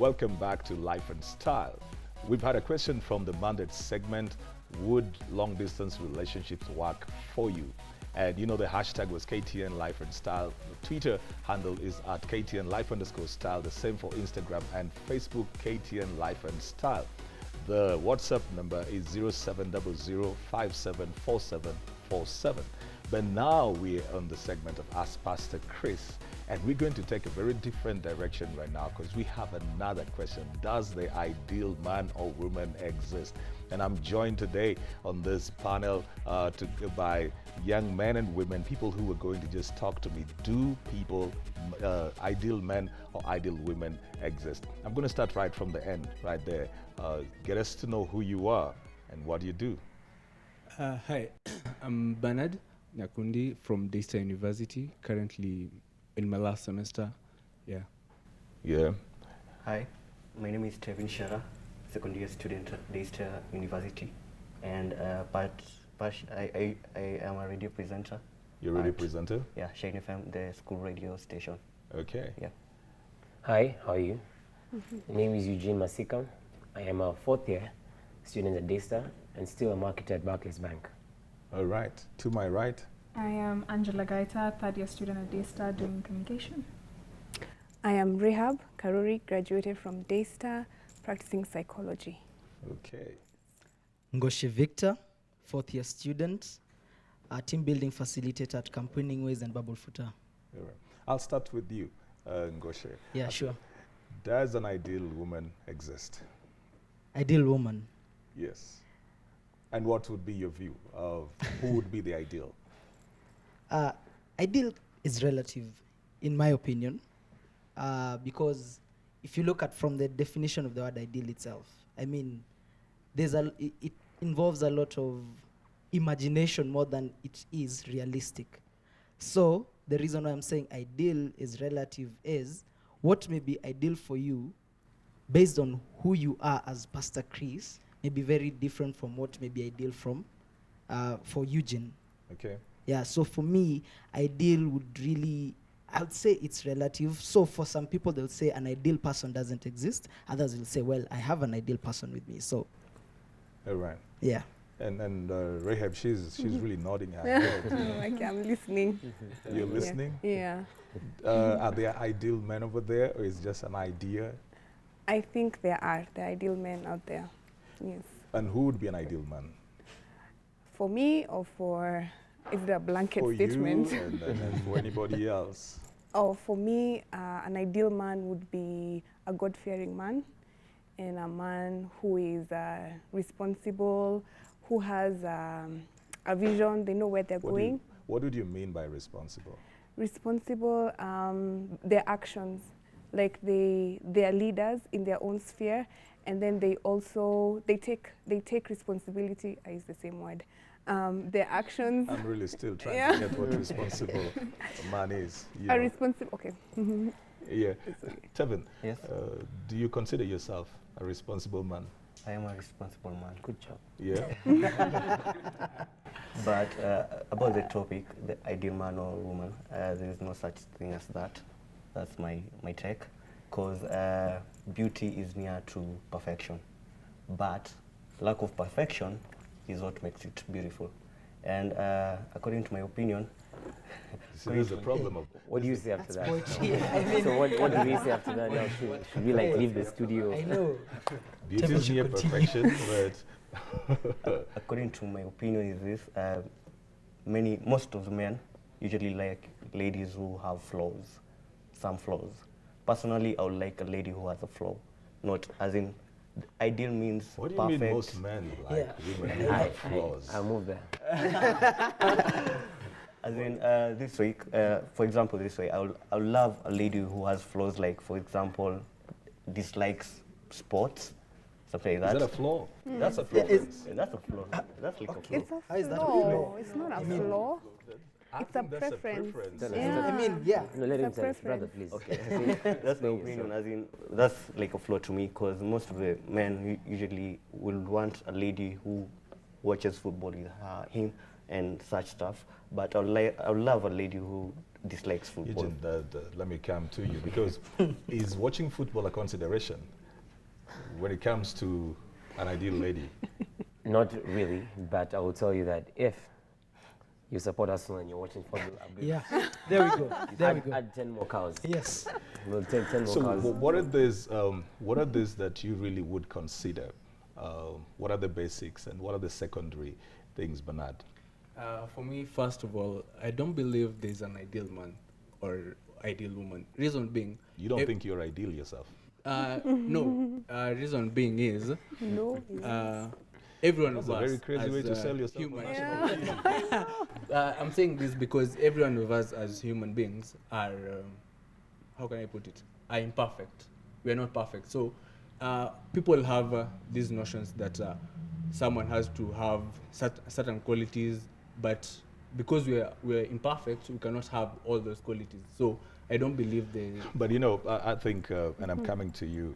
Welcome back to Life and Style. We've had a question from the mandate segment. Would long distance relationships work for you? And you know the hashtag was KTN Life and Style. The Twitter handle is at KTN Life underscore style. The same for Instagram and Facebook, KTN Life and Style. The WhatsApp number is 0700574747. But now we're on the segment of Ask Pastor Chris. And we're going to take a very different direction right now because we have another question. Does the ideal man or woman exist? And I'm joined today on this panel by young men and women, people who are going to just talk to me. Do people, ideal men or ideal women exist? I'm going to start right from the end, right there. Get us to know who you are and what you do. Hi, I'm Bernard Nyakundi from Daystar University, currently in my last semester. Yeah. Hi, my name is Tevin Shara, second year student at Daystar University, and I am a radio presenter. You're a radio presenter? Yeah, Shine FM, the school radio station. Okay. Yeah. Hi, how are you? My name is Eugene Masikam. I am a fourth year student at Daystar and still a marketer at Barclays Bank. All right. To my right. I am Angela Gaita, third year student at Daystar doing communication. I am Rehab Karuri, graduated from Daystar, practicing psychology. Okay. Ngoshe Victor, fourth year student, team building facilitator at Campaigning Ways and Bubble Footer. All right. I'll start with you, Ngoshe. Yeah, sure. Does an ideal woman exist? Ideal woman? Yes. And what would be your view of who would be the ideal? Ideal is relative, in my opinion, because if you look at from the definition of the word ideal itself, I mean, it involves a lot of imagination more than it is realistic. So the reason why I'm saying ideal is relative is what may be ideal for you based on who you are as Pastor Chris may be very different from what may be ideal for Eugene. Okay. Yeah, so for me, ideal would really, I would say it's relative. So for some people, they'll say an ideal person doesn't exist. Others will say, well, I have an ideal person with me. So, all right. Yeah. And Rahab, she's really nodding her head. Okay, I'm listening. You're listening? Yeah. Are there ideal men over there, or is it just an idea? I think there are the ideal men out there. Yes. And who would be an ideal man? For me, or for, is it a blanket for statement? You and for anybody else? Oh, for me, an ideal man would be a God-fearing man, and a man who is responsible, who has a vision, they know where they're going. What did you mean by responsible? Responsible, their actions, like they are leaders in their own sphere, and then they also, they take responsibility, I use the same word, their actions. I'm really still trying to get what responsible man is. A responsible, okay. Yeah. Tevin, Yes. Do you consider yourself a responsible man? I am a responsible man. Good job. Yeah. But about the topic, the ideal man or woman, there is no such thing as that. That's my take. Because beauty is near to perfection. But lack of perfection is what makes it beautiful. And according to my opinion, So there's a problem of What do you say after that? Poetry. I mean, So what do we say after that now? Should we like leave the studio? I know. beauty is near perfection, but according to my opinion is this, most of the men usually like ladies who have flaws, some flaws. Personally, I would like a lady who has a flaw, not as in ideal means what do you perfect. mean most men like women who have flaws? I'll move there. As in this way, for example, this way, I would love a lady who has flaws, like for example, dislikes sports, something like that. Is that a flaw? That's a flaw. That's a flaw. That's like a flaw. It's a How is that a flaw. flaw? It's not a flaw. It's a That's preference. Tell us. Yeah. I mean, yeah. No, let him It's a tell his brother, preference. please. Okay, that's my opinion. As in, that's like a flaw to me, because most of the men usually will want a lady who watches football with him and such stuff. But I would love a lady who dislikes football. Eugene, let me come to you because is watching football a consideration when it comes to an ideal lady? Not really, but I will tell you that if you support Arsenal and you're watching football, I'm good. Yeah, there we go. There we go. Add 10 more cows. Yes. We'll take 10 more So cows. what are these? What are these that you really would consider? What are the basics and what are the secondary things, Bernard? For me, first of all, I don't believe there's an ideal man or ideal woman. Reason being, You don't think you're ideal yourself? no. Reason being is No. everyone That's of a us very crazy as, way to sell yourself. human. Yeah. I'm saying this because every one of us as human beings are, how can I put it, are imperfect. We are not perfect. So people have these notions that someone has to have certain qualities, but because we're imperfect, we cannot have all those qualities. So I don't believe they. But I think, and I'm coming to you,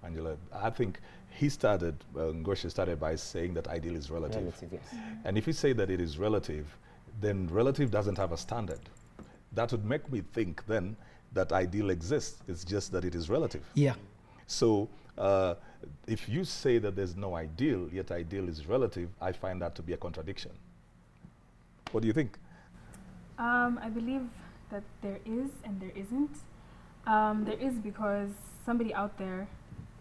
Angela. I think Ngosha started by saying that ideal is relative. Relative, yes. And if you say that it is relative, then relative doesn't have a standard. That would make me think then that ideal exists. It's just that it is relative. Yeah. So if you say that there's no ideal, yet ideal is relative, I find that to be a contradiction. What do you think? I believe that there is and there isn't. There is because somebody out there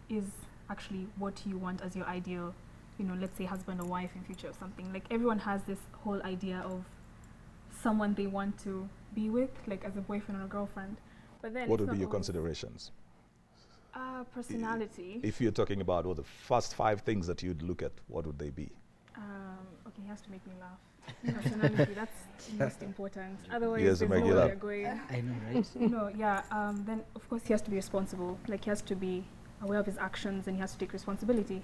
is actually what you want as your ideal, let's say husband or wife in future or something. Like everyone has this whole idea of someone they want to be with, like as a boyfriend or a girlfriend. But then What it's would be not your always- considerations? Personality. If you're talking about the first 5 things that you'd look at, what would they be? Okay, he has to make me laugh. Personality, that's most important. Otherwise, He has to there's make you nowhere laugh. we're going. I know, right? Then of course he has to be responsible. Like he has to be aware of his actions and he has to take responsibility.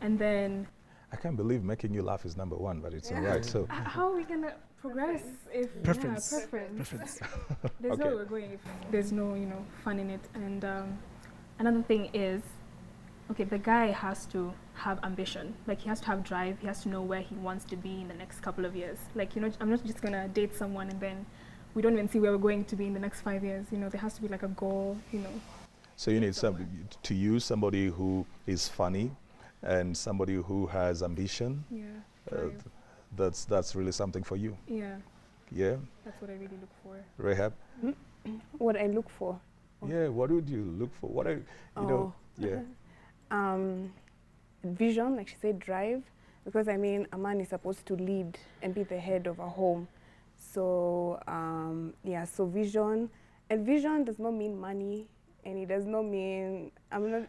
And then I can't believe making you laugh is number 1, but it's all right. So how are we gonna progress if Preference. preference? There's Okay. nowhere we're going if there's no fun in it. And another thing is, okay, the guy has to have ambition. Like he has to have drive. He has to know where he wants to be in the next couple of years. Like I'm not just gonna date someone and then we don't even see where we're going to be in the next 5 years. There has to be like a goal. So you need somebody who is funny and somebody who has ambition. Yeah. That's really something for you. Yeah. Yeah, That's what I really look for. Rahab. What I look for. Yeah, what would you look for? What are Yeah. Vision, like she said, drive, because a man is supposed to lead and be the head of a home. So so vision, and vision does not mean money, and it does not mean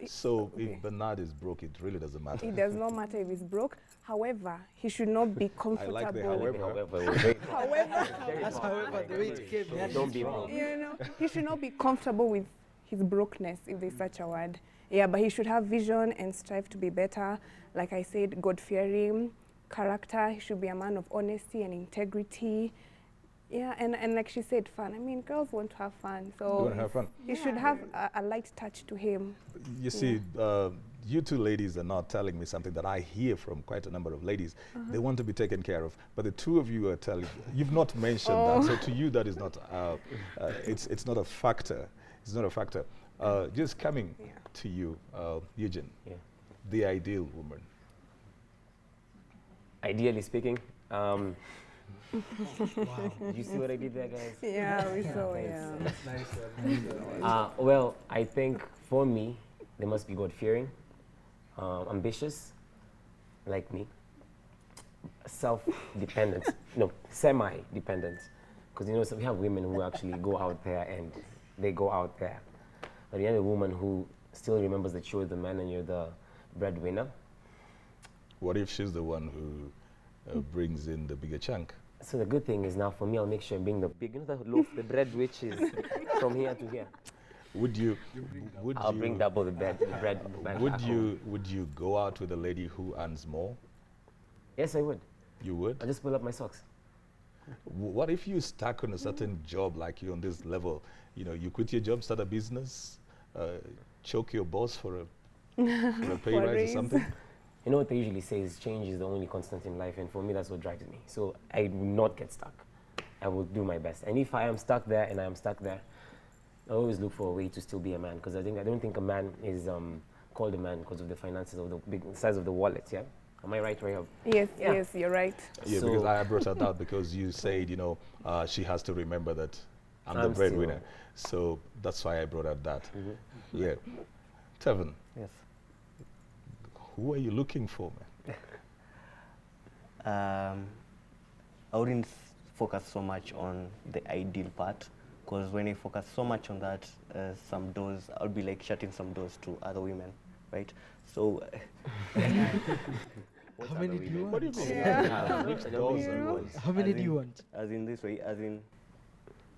So okay. if Bernard is broke, it really doesn't matter. It does not matter if he's broke. However, he should not be I comfortable. like the However, however. However, That's however the way it came. So don't be wrong. he should not be comfortable with his brokenness, if there's such a word. Yeah, but he should have vision and strive to be better. Like I said, God-fearing, character. He should be a man of honesty and integrity. Yeah, and like she said, fun. Girls want to have fun, You so want to have fun. he should have a light touch to him. You see, you two ladies are not telling me something that I hear from quite a number of ladies. They want to be taken care of, but the two of you are telling. You've not mentioned that, so to you that is not. It's not a factor. It's not a factor. Just coming to you, Eugene. Yeah. The ideal woman. Ideally speaking, Wow. you see what I did there, guys? Yeah, we saw. Yeah. Well, I think for me, they must be God-fearing, ambitious, like me, self-dependent, no, semi-dependent. Because, so we have women who actually go out there and they go out there. But you have a woman who still remembers that you're the man and you're the breadwinner. What if she's the one who brings in the bigger chunk? So the good thing is now for me, I'll make sure I bring the big, the loaf, the bread, which is from here to here. Would you? I'll bring double the bread. Back Would home. you go out with a lady who earns more? Yes, I would. You would. I'll just pull up my socks. What if you stuck on a certain job, like you on this level? You quit your job, start a business, choke your boss for a pay For a rise or raise. something. You know what they usually say is change is the only constant in life, and for me, that's what drives me. So I will not get stuck. I will do my best. And if I am stuck there and I am stuck there, I always look for a way to still be a man, because I don't think a man is called a man because of the finances of the big size of the wallet. Yeah, am I right, Rahab? Yes, Yeah. yes, you're right. Yeah, So- because I brought that out because you said, she has to remember that I'm the I'm breadwinner. still- So that's why I brought up that. Mhm. Yeah. Tevin, Yes. who are you looking for, man? I wouldn't focus so much on the ideal part, because when I focus so much on that, some doors, I'll be like shutting some doors to other women, right? So, How many do you What do you want? mean? Yeah. Which I don't doors think are you you want. want? How many as do you in- want? As in this way, as in,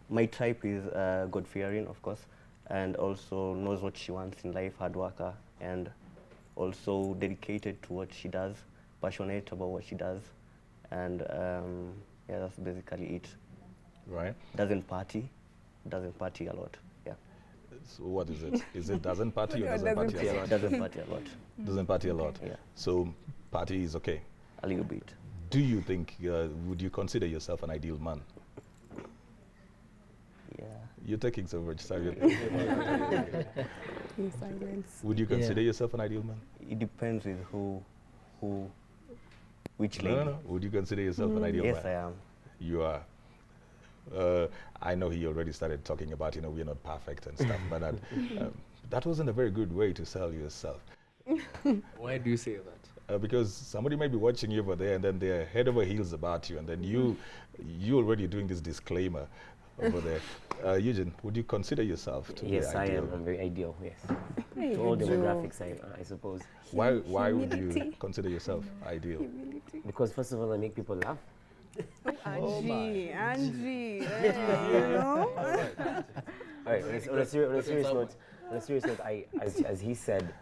my type is God-fearing, of course, and also knows what she wants in life, hard worker, and also dedicated to what she does, passionate about what she does, and yeah, that's basically it. Right? Doesn't party a lot. Yeah, So what is it? Is it doesn't party or No, doesn't doesn't party a lot? doesn't party a lot. Doesn't party a lot. Yeah, So party is okay. a little bit. Do you think, would you consider yourself an ideal man? Yeah, You're taking so much time. In silence. Would you Yeah. consider yourself an ideal man? it depends with which lady. No. Would you consider yourself an ideal Yes, man? I am. You are. I know he already started talking about, we're not perfect and stuff, but that wasn't a very good way to sell yourself. Why do you say that? Because somebody might be watching you over there and then they're head over heels about you, and then you already doing this disclaimer over there. Eugene, would you consider yourself to Yes, be I ideal? am. I'm very ideal. Yes. Hey, To all Joe. demographics, I suppose. Why would you Humility. consider yourself ideal? Humility. Because first of all, I make people laugh. Angie, you know? All right. On a serious note, as he said,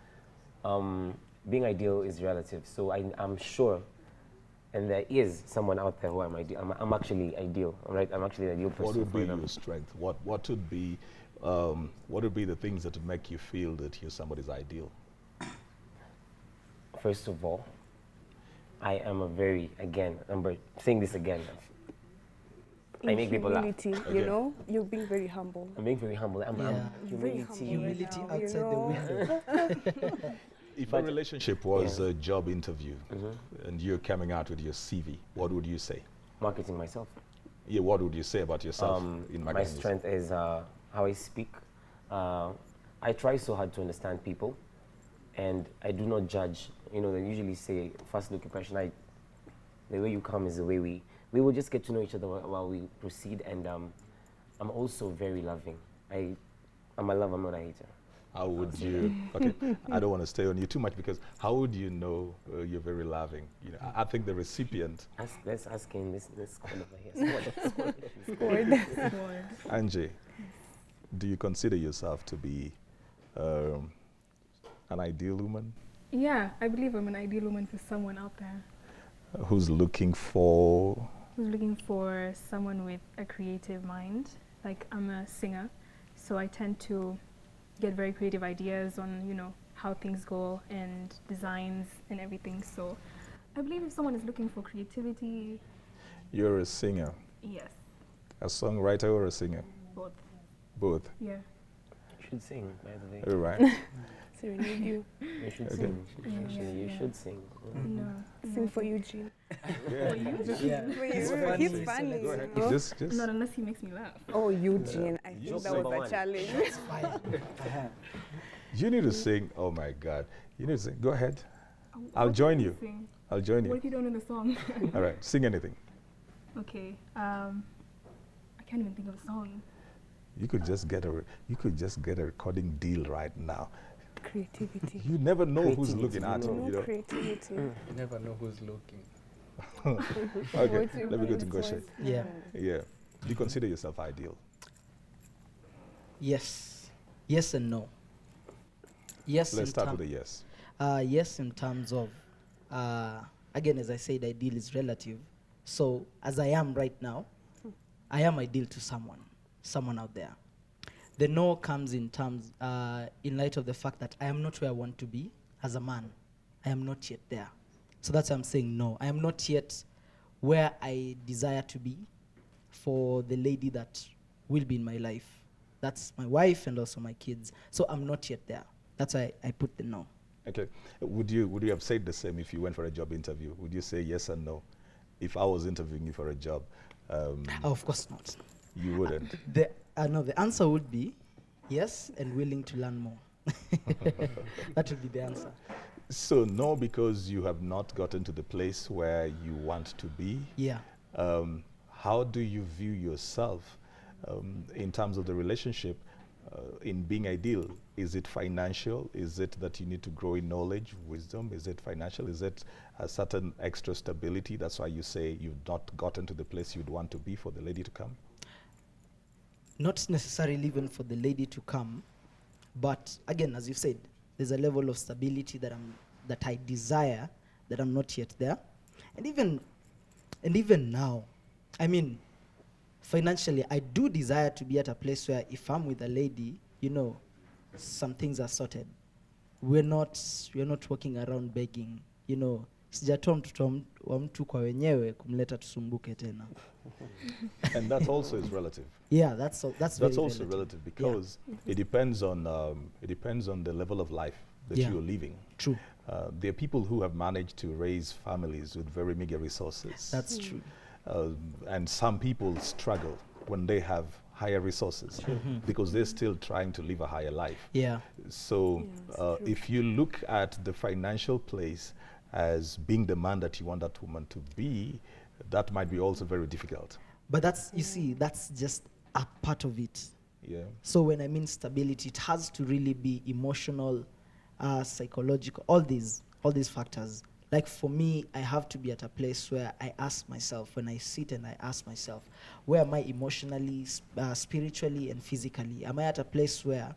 being ideal is relative. So I'm sure, and there is someone out there who I'm ideal. I'm actually ideal. All right. I'm actually an ideal person What would for be them. your strength? What would be the things that would make you feel that you're somebody's ideal? First of all, I am I'm saying this again. I make people laugh. Humility, Okay. you know? You're being very humble. I'm being very humble. I'm Yeah. Very humility. humble right Humility now, you outside the know? window. If a But- relationship was Yeah. a job interview Mhm. and you're coming out with your CV, what would you say? Marketing myself. Yeah, what would you say about yourself in My magazines? strength is how I speak. I try so hard to understand people, and I do not judge. They usually say first look impression. The way you come is the way we will just get to know each other while we proceed. And I'm also very loving. I'm a lover, I'm not a hater. How would you? Okay, I don't want to stay on you too much because how would you know you're very loving? I think the recipient, Let's ask him this kind of here. Scored. Angie, do you consider yourself to be an ideal woman Yeah, I believe I'm an ideal woman for someone out there who's looking for? who's looking for someone with a creative mind. Like, I'm a singer, so I tend to get very creative ideas on, how things go and designs and everything. So I believe if someone is looking for creativity, You're a singer, yes, a songwriter or a singer? both. Both. Yeah. You should sing, by the way. All right. Serenade you. You should Okay. sing. Yeah, Actually, you yeah. should sing. No. Sing for Eugene. Yeah. Yeah. For It's you. funny. He's funny. Go ahead. you know? Just. Not unless he makes me laugh. Oh, Eugene. I You think that sing. was a challenge. You need to sing. Oh my God. You need to sing. Go ahead. I'll What join do you. sing? I'll join What you. if you don't know the song? All right. Sing anything. Okay. I can't even think of a song. You could just get a recording deal right now. Creativity. You never know who's Creativity, looking at you. No You know. creativity. You never know who's looking. Okay. What you Let me go to mean Goshe. was- Yeah. Yeah. Do you consider yourself ideal? Yes. Yes and no. Yes. Let's in start term- with a yes. Yes, in terms of, again, as I said, ideal is relative. So as I am right now, I am ideal to someone out there. The no comes in terms, in light of the fact that I am not where I want to be as a man. I am not yet there. So that's why I'm saying no. I am not yet where I desire to be for the lady that will be in my life. That's my wife and also my kids. So I'm not yet there. That's why I put the no. Okay. Would you have said the same if you went for a job interview? Would you say yes and no? If I was interviewing you for a job, Of course not. you wouldn't. No, the answer would be yes and willing to learn more. That would be the answer. So no, because you have not gotten to the place where you want to be. Yeah. How do you view yourself in terms of the relationship in being ideal? Is it financial? Is it that you need to grow in knowledge, wisdom? Is it financial? Is it a certain extra stability? That's why you say you've not gotten to the place you'd want to be for the lady to come? Not necessarily even for the lady to come, but again, as you said, there's a level of stability that I desire that I'm not yet there. And even now, I mean, financially, I do desire to be at a place where if I'm with a lady, some things are sorted. We're not walking around begging, sijatoa mtoto wa mtu kwa wenyewe kumleta tusumbuke tena. And that also is relative. Yeah, that's very also relative because it depends on the level of life that Yeah. you're living. True. There are people who have managed to raise families with very meager resources. That's true. And some people struggle when they have higher resources because they're still trying to live a higher life. Yeah. So if you look at the financial place as being the man that you want that woman to be, that might be also very difficult. But that's just a part of it. Yeah. So when I mean stability, it has to really be emotional, psychological, all these factors. Like for me, I have to be at a place where I ask myself, when I sit and I ask myself, where am I emotionally, spiritually, and physically? Am I at a place where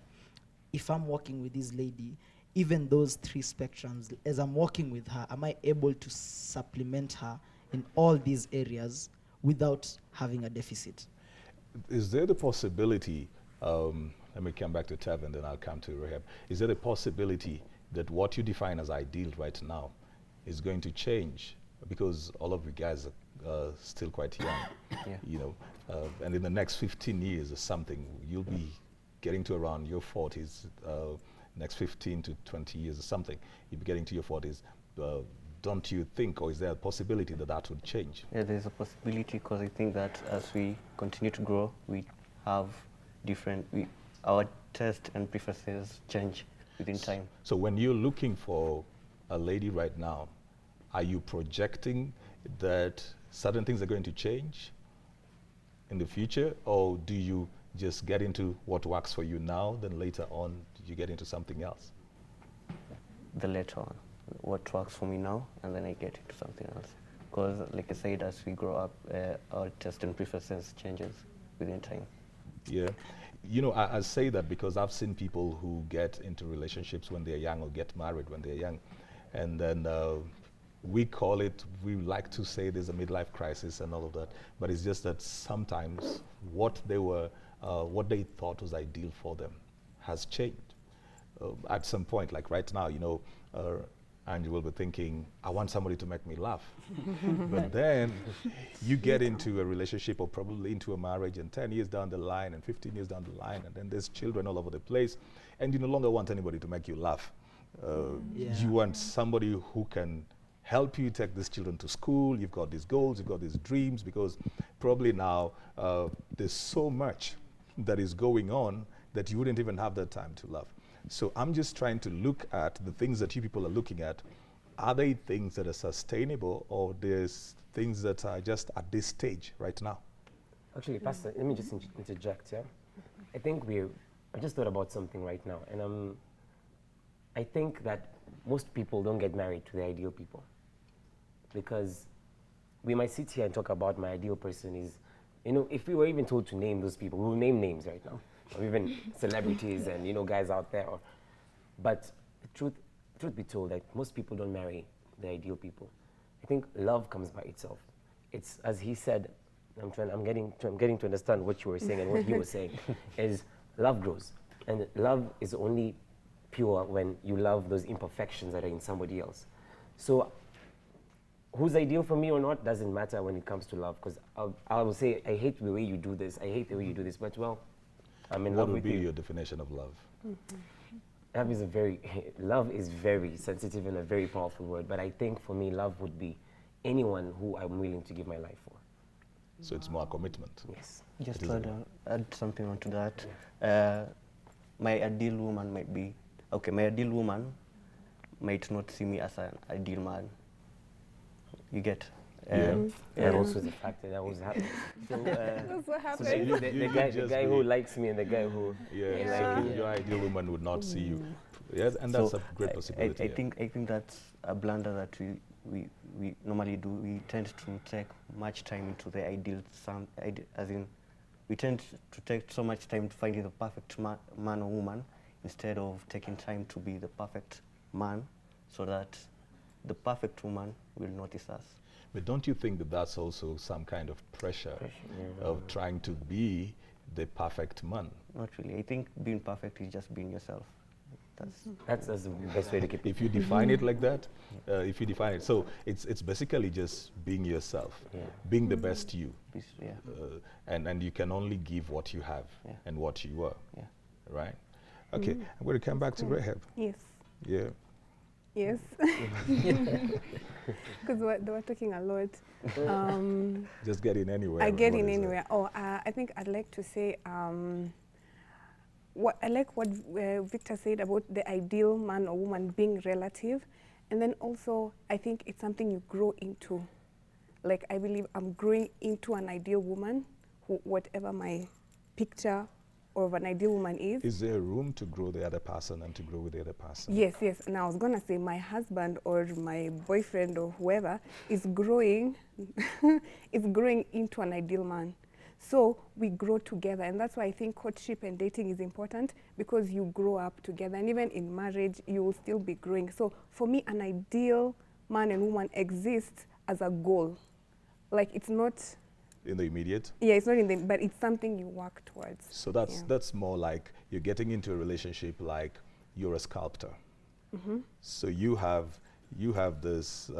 if I'm working with this lady, even those three spectrums, as I'm working with her, am I able to supplement her in all these areas without having a deficit? Is there the possibility, let me come back to Tev and then I'll come to Rahab. Is there the possibility that what you define as ideal right now is going to change? Because all of you guys are still quite young, and in the next 15 years or something, you'll be getting to around your 40s, next 15 to 20 years or something, you'll be getting to your 40s. Don't you think, or is there a possibility that that would change? Yeah, there's a possibility because I think that as we continue to grow, we have our taste and preferences change within time. So when you're looking for a lady right now, are you projecting that certain things are going to change in the future, or do you just get into what works for you now, then later on you get into something else? The later on, what works for me now, and then I get into something else. Because like I said, as we grow up, our taste and preferences changes within time. Yeah. I say that because I've seen people who get into relationships when they're young or get married when they're young. And then we like to say there's a midlife crisis and all of that. But it's just that sometimes what they thought was ideal for them has changed. At some point, like right now, Angie will be thinking, I want somebody to make me laugh. But then you get into a relationship or probably into a marriage, and 10 years down the line and 15 years down the line, and then there's children all over the place, and you no longer want anybody to make you laugh. You want somebody who can help you take these children to school. You've got these goals, you've got these dreams, because probably now there's so much that is going on that you wouldn't even have that time to laugh. So I'm just trying to look at the things that you people are looking at. Are they things that are sustainable, or there's things that are just at this stage right now? Actually, Pastor, let me just interject, yeah? I just thought about something right now, and I think that most people don't get married to their ideal people, because we might sit here and talk about my ideal person is, if we were even told to name those people, we'll name names right now, or even celebrities and, guys out there. But the truth be told, that most people don't marry their ideal people. I think love comes by itself. It's, as he said, I'm getting to understand what you were saying and what he was saying, is love grows. And love is only pure when you love those imperfections that are in somebody else. So who's ideal for me or not doesn't matter when it comes to love, because I will say, I hate the way you do this, I hate the way you do this, but well, I'm in What love would with be you. your definition of love? Love is a very, love is very sensitive and a very powerful word, but I think for me, love would be anyone who I'm willing to give my life for. So it's more commitment. Yes. Just It to is add something onto that, my ideal woman might be, okay, my ideal woman might not see me as an ideal man. You get? Yeah. That also is a factor that always happens. So, That's what So happened. the guy who likes me and the guy who Yeah, Yeah. so your ideal woman would not see you. Yes, and that's so a great possibility. I think that's a blunder that we normally do. We tend to take much time into the ideal, as in, we tend to take so much time to finding the perfect man or woman instead of taking time to be the perfect man, so that the perfect woman will notice us. But don't you think that that's also some kind of pressure of trying to be the perfect man? Not really. I think being perfect is just being yourself. that's the best way to keep it. If you define it like that, if you define it, so it's basically just being yourself, being the best you, Yeah. and you can only give what you have and what you are, Yeah. right? Okay, I'm going to come back to Rahab. Yes. Yeah. Yes. Because they were talking a lot. Just get in anywhere. I get What in is it? anywhere. Oh, I think I'd like to say what I like what Victor said about the ideal man or woman being relative, and then also I think it's something you grow into. Like I believe I'm growing into an ideal woman, whatever my picture of an ideal woman is. Is there room to grow the other person and to grow with the other person? Yes, yes. And I was gonna say my husband or my boyfriend or whoever is growing, is growing into an ideal man. So we grow together, and that's why I think courtship and dating is important, because you grow up together, and even in marriage you will still be growing. So for me, an ideal man and woman exists as a goal. Like it's not, In the immediate? yeah, it's not in the, but it's something you work towards. So that's more like you're getting into a relationship like you're a sculptor. So you have this,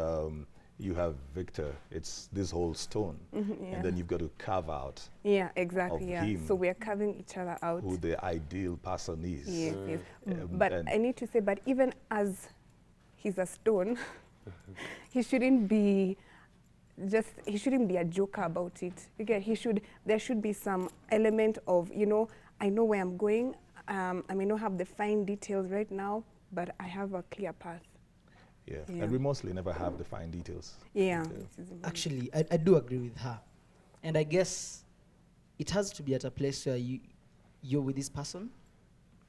you have Victor, it's this whole stone, and then you've got to carve out Yeah, exactly. of Yeah. him So we are carving each other out. who the ideal person is. Yes, yes. But But I need to say, but even as he's a stone, he shouldn't be he shouldn't be a joker about it. Again, there should be some element of, I know where I'm going. I may not have the fine details right now, but I have a clear path. Yeah. Yeah. And we mostly never have the fine details. Yeah. Yeah. it is important. Actually, I do agree with her. And I guess it has to be at a place where you're with this person.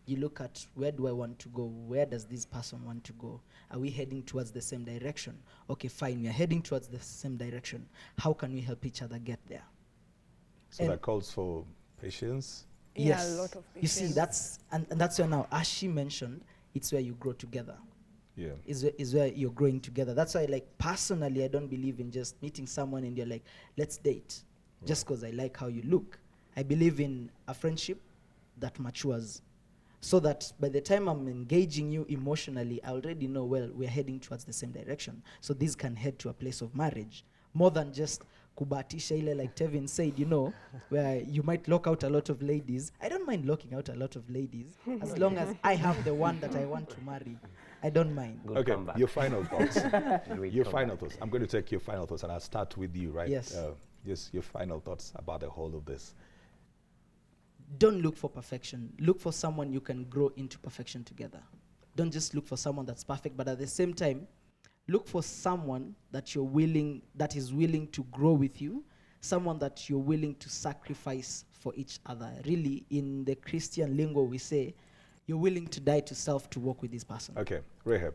You look at, where do I want to go? Where does this person want to go? Are we heading towards the same direction? Okay, fine, we are heading towards the same direction. How can we help each other get there? So And- that calls for patience. Yeah, Yes. a lot of You see, patience. that's and that's where now, as she mentioned, it's where you grow together. Yeah. Is where you're growing together. That's why, like, personally, I don't believe in just meeting someone and you're like, let's date, just because I like how you look. I believe in a friendship that matures, so that by the time I'm engaging you emotionally, I already know, well, we're heading towards the same direction. So this can head to a place of marriage, more than just kubatisha ile, like Tevin said, where you might lock out a lot of ladies. I don't mind locking out a lot of ladies, as long as I have the one that I want to marry. I don't mind. Good Okay, comeback. your final thoughts. Great Your comeback. final thoughts. I'm going to take your final thoughts, and I'll start with you, right? Yes. Yes, your final thoughts about the whole of this. Don't look for perfection. Look for someone you can grow into perfection together. Don't just look for someone that's perfect, but at the same time, look for someone that is willing to grow with you, someone that you're willing to sacrifice for each other. Really, in the Christian lingo, we say, you're willing to die to self to walk with this person. Okay, Rahab.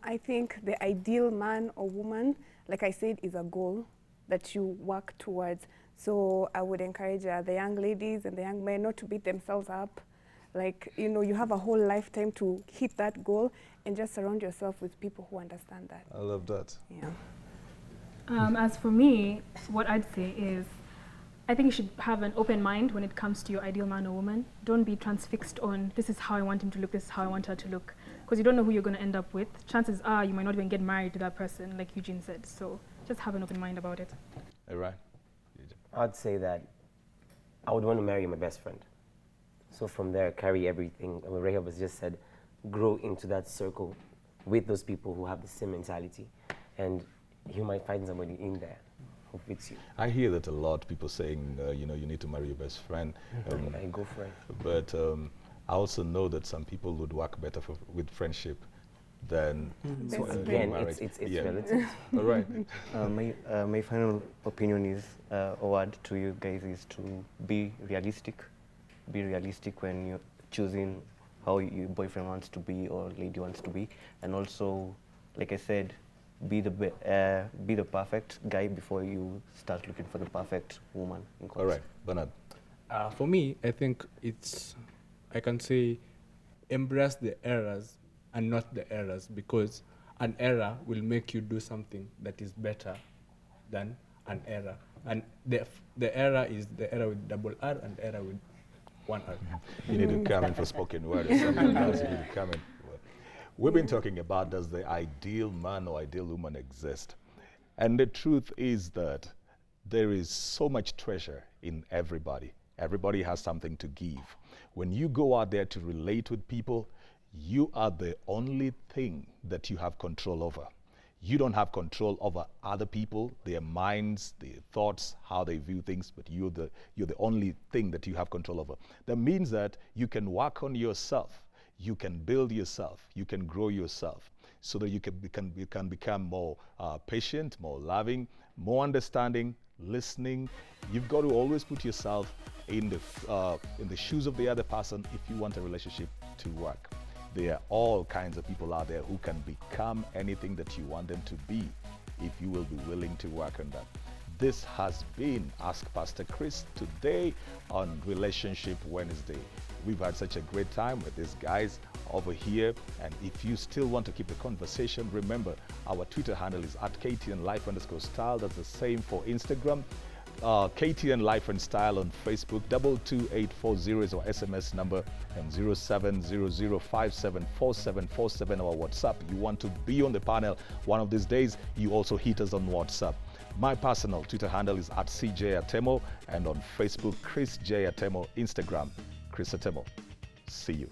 I think the ideal man or woman, like I said, is a goal that you work towards. So I would encourage the young ladies and the young men not to beat themselves up. Like, you have a whole lifetime to hit that goal, and just surround yourself with people who understand that. I love that. Yeah. As for me, what I'd say is, I think you should have an open mind when it comes to your ideal man or woman. Don't be transfixed on, this is how I want him to look, this is how I want her to look. Because you don't know who you're going to end up with. Chances are you might not even get married to that person, like Eugene said. So just have an open mind about it. All right. I'd say that I would want to marry my best friend. So from there, carry everything. And what Rahab has just said, grow into that circle with those people who have the same mentality. And you might find somebody in there who fits you. I hear that a lot, people saying, you know, you need to marry your best friend. I go for it. But I also know that some people would work better with friendship than So Best again, marriage. it's Yeah. relative. All right. My final opinion is, a word to you guys is to be realistic. Be realistic when you're choosing how your boyfriend wants to be or lady wants to be, and also, like I said, be the perfect guy before you start looking for the perfect woman. In All right, Bernard. For me, I think I can say, embrace the errors and not the errors, because an error will make you do something that is better than an error. And the error is the error with double R and error with one R. You need to come in for spoken word or something else. You need to come in. We've been talking about, does the ideal man or ideal woman exist? And the truth is that there is so much treasure in everybody. Everybody has something to give. When you go out there to relate with people, you are the only thing that you have control over. You don't have control over other people, their minds, their thoughts, how they view things, but you're the only thing that you have control over. That means that you can work on yourself, you can build yourself, you can grow yourself, so that you can become more patient, more loving, more understanding, listening. You've got to always put yourself in the shoes of the other person if you want a relationship to work. There are all kinds of people out there who can become anything that you want them to be if you will be willing to work on that. This has been Ask Pastor Chris today on Relationship Wednesday. We've had such a great time with these guys over here, and if you still want to keep the conversation, remember our Twitter handle is @KTNLife_style. That's the same for Instagram. KTN Life and Style on Facebook. 22840 is our SMS number, and 0700574747 our WhatsApp. You want to be on the panel one of these days, you also hit us on WhatsApp. My personal Twitter handle is @CJAtemo, and on Facebook, Chris J Atemo. Instagram, Chris Atemo. See you.